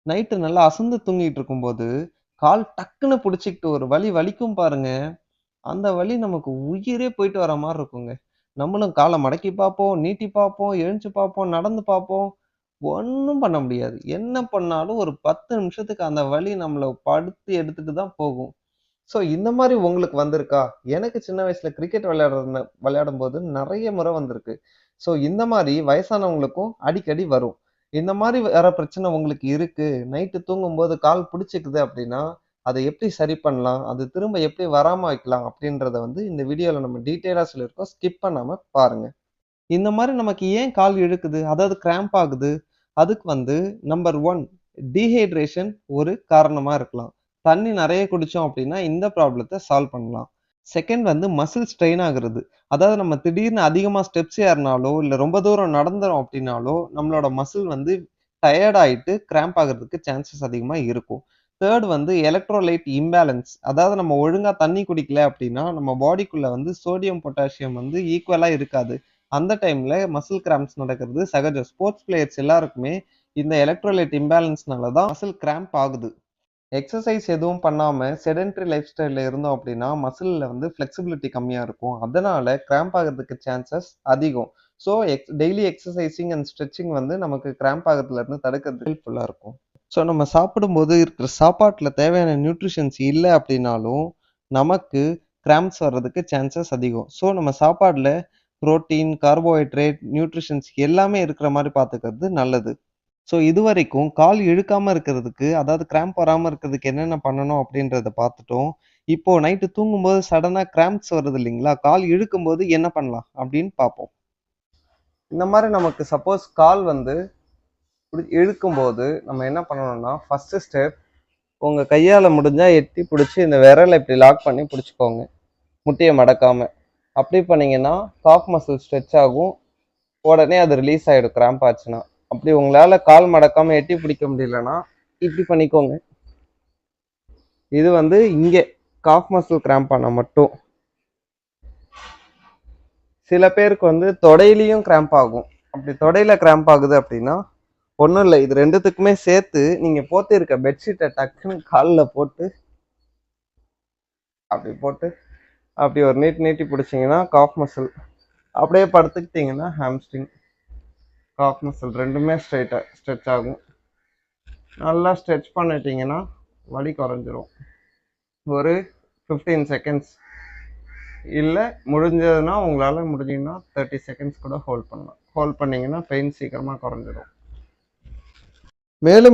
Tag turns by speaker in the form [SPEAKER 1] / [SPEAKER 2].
[SPEAKER 1] Night நல்லா அசந்து தூங்கிட்டு இருக்கும்போது, கால் டக்குன்னு புடிச்சுக்கிட்டு ஒரு வலி வலிக்கும் பாருங்க. அந்த வலி நமக்கு உயிரே போயிட்டு வர மாரி இருக்குங்க. நம்மளும் கால மடக்கி பார்ப்போம், நீட்டி பார்ப்போம், எழுஞ்சு பார்ப்போம், நடந்து பார்ப்போம். ஒண்ணும் பண்ண முடியாது. என்ன பண்ணாலும் ஒரு 10 நிமிஷத்துக்கு அந்த வலி நம்மள படுத்தி எடுத்துட்டு தான் போகும். ஸோ இந்த மாரி உங்களுக்கு வந்திருக்கா? எனக்கு சின்ன வயசுல கிரிக்கெட் விளையாடும்போது நெறைய முறை வந்திருக்கு. ஸோ இந்த மாரி வயசானவங்களுக்கும் அடிக்கடி வரும். இந்த மாரி வர பிரச்சனை உங்களுக்கு இருக்கு. நைட்டு தூங்கும்போது கால் புடிச்சுக்குது அப்டின்னா, அத எப்படி சரி பண்ணலாம்? அது திரும்ப எப்படி வராம வைக்கலாம்? அப்படின்றத வந்து இந்த வீடியோல நம்ம டீட்டெயிலா சொல்லியிருக்கோம். ஸ்கிப் பண்ணாம பாருங்க. இந்த மாரி நமக்கு ஏன் கால் இழுக்குது? அதாவது கிராம்ப் ஆகுது. அதுக்கு வந்து நம்பர் 1 டீஹைட்ரேஷன் ஒரு காரணமா இருக்கலாம். தண்ணி நெறைய குடிச்சோம் அப்டின்னா, இந்த ப்ராப்ளத்த சால்வ் பண்ணலாம். செகண்ட் வந்து மசில் ஸ்ட்ரெயின் ஆகுறது. அதாவது நம்ம திடீர்னு அதிகமா ஸ்டெப்ஸ் ஏறுனாலோ, இல்ல ரொம்ப தூரம் நடந்தோம் அப்டின்னாலோ, நம்மளோட மசில் வந்து டயர்ட் ஆயிட்டு கிராம்ப் ஆகுறதுக்கு சான்சஸ் அதிகமா இருக்கும். தேர்ட் வந்து எலக்ட்ரோலைட் இம்பேலன்ஸ். அதாவது நம்ம ஒழுங்கா தண்ணி குடிக்கல அப்டின்னா, நம்ம பாடிக்குள்ள வந்து சோடியம், பொட்டாசியம் வந்து ஈக்குவலா இருக்காது. அந்த டைம்ல மசில் கிராம்ப்ஸ் நடக்கிறது சகஜம். ஸ்போர்ட்ஸ் பிளேயர்ஸ் எல்லாருக்குமே இந்த எலக்ட்ரோலைட் இம்பேலன்ஸ்னால தான் மசில் கிராம்ப் ஆகுது. எக்ஸர்சைஸ் எதுவும் பண்ணாம செடென்டரி லைஃப் ஸ்டைல்ல இருந்தோம் அப்படின்னா, மசில்ல வந்து ஃப்ளெக்சிபிலிட்டி கம்மியா இருக்கும். அதனால கிராம்ப் ஆகுறதுக்கு சான்சஸ் அதிகம். ஸோ டெய்லி எக்ஸர்சைசிங் அண்ட் ஸ்ட்ரெச்சிங் வந்து நமக்கு கிராம்ப் ஆகுறதுல இருந்து தடுக்கிறதுக்கு ஹெல்ப்ஃபுல்லா இருக்கும். ஸோ நம்ம சாப்பிடும்போது இருக்கிற சாப்பாட்டுல தேவையான நியூட்ரிஷன்ஸ் இல்ல அப்படின்னாலும், நமக்கு கிராம்ப்ஸ் வர்றதுக்கு சான்சஸ் அதிகம். ஸோ நம்ம சாப்பாடுல புரோட்டீன், கார்போஹைட்ரேட், நியூட்ரிஷன்ஸ் எல்லாமே இருக்கிற மாரி பார்த்துக்கிறது நல்லது. ஸோ இதுவரைக்கும் கால் இழுக்காம இருக்கிறதுக்கு, அதாவது கிராம்ப் வராம இருக்கிறதுக்கு என்னென்ன பண்ணணும் அப்படின்றத பார்த்துட்டோம். இப்போ நைட்டு தூங்கும்போது சடனா கிராம்ப்ஸ் வருது இல்லைங்களா? கால் இழுக்கும்போது என்ன பண்ணலாம் அப்படின்னு பார்ப்போம். இந்த மாரி நமக்கு சப்போஸ் கால் வந்து இழுக்கும்போது நம்ம என்ன பண்ணணும்னா, ஃபர்ஸ்ட் ஸ்டெப் உங்க கையால முடிஞ்சா எட்டி புடிச்சு இந்த விரல இப்படி லாக் பண்ணி புடிச்சுக்கோங்க. முட்டிய மடக்காம. அப்படி பண்ணீங்கன்னா, காஃப் மசில் ஸ்ட்ரெச் ஆகும். உடனே அது ரிலீஸ் ஆயிடும் கிராம்ப் ஆச்சுன்னா. அப்படி உங்களால கால் மடக்காம எட்டி பிடிக்க முடியலன்னா, இப்படி பண்ணிக்கோங்க. இது வந்து இங்க காஃப் மசில் கிராம்ப் ஆனா மட்டும். சில பேருக்கு வந்து தொடையிலயும் கிராம்ப் ஆகும். அப்படி தொடையில கிராம்ப் ஆகுது அப்படின்னா, ஒண்ணும் இல்ல. இது 2த்துக்குமே சேர்த்து நீங்க போத்திருக்க பெட்ஷீட்ட டக்குன்னு கால்ல போட்டு, அப்படி போட்டு, அப்படி ஒரு நீட்டி பிடிச்சீங்கன்னா காஃப் மசில். அப்படியே படுத்துக்கிட்டீங்கன்னா ஹாம்ஸ்ட்ரிங், காஃப் மசில் 2மே ஸ்ட்ரெச் ஆகும். நல்லா ஸ்ட்ரெச் பண்ணிட்டீங்கன்னா வலி குறைஞ்சிரும். ஒரு 15 செகண்ட்ஸ் இல்ல முடிஞ்சதுன்னா உங்களால முடிஞ்சீங்கன்னா 30 செகண்ட்ஸ் கூட ஹோல்ட் பண்ணலாம். ஹோல்ட் பண்ணீங்கன்னா பெயின் சீக்கிரமா குறைஞ்சிரும். மேலும்